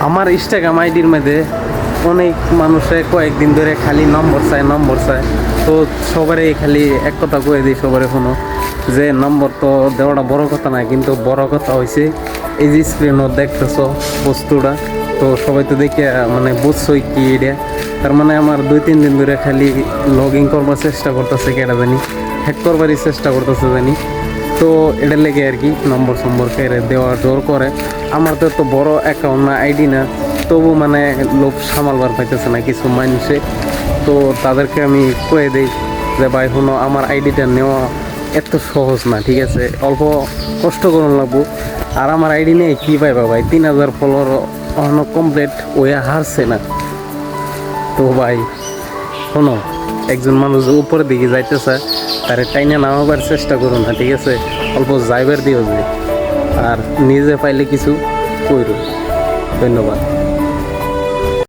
আমার ইনস্টাগ্রাম আইডির মধ্যে অনেক মানুষে কয়েকদিন ধরে খালি নম্বর চায়। তো সবারই খালি এক কথা কয়ে দিই সবারই শোনো যে নম্বর তো দেওয়াটা বড় কথা না, কিন্তু বড় কথা হয়েছে এই যে স্ক্রিনও দেখতেছ বস্তুটা, তো সবাই তো দেখে মানে বুঝছই কি এটা। তার মানে আমার 2-3 দিন ধরে খালি লগ ইন করবার চেষ্টা করতেছে, কেটা জানি হ্যাক করবারই চেষ্টা করতেছে জানি। তো এটা লেগে আর কি নম্বর কেড়ে দেওয়ার জোর করে। আমার তো এত বড় অ্যাকাউন্ট না, আইডি না, তবু মানে লোভ সামালবার পাইতেছে না কিছু মানুষে। তো তাদেরকে আমি কয়ে দিই যে ভাই শুনো, আমার আইডিটা নেওয়া এত সহজ না, ঠিক আছে, অল্প কষ্ট করুন লাগবো। আর আমার আইডি নিয়ে কী পাইবা ভাই, 3000 ফলোয়ার অন্য কমপ্লিট ওয়া হারছে না। তো ভাই শোনো, একজন মানুষ উপরের দিকে যাইতেছে, তারে টাইনে নামাবার চেষ্টা করুন না, ঠিক আছে, অল্প যাইবার দিও যে, আর নিজে পাইলে কিছু কইরো। ধন্যবাদ।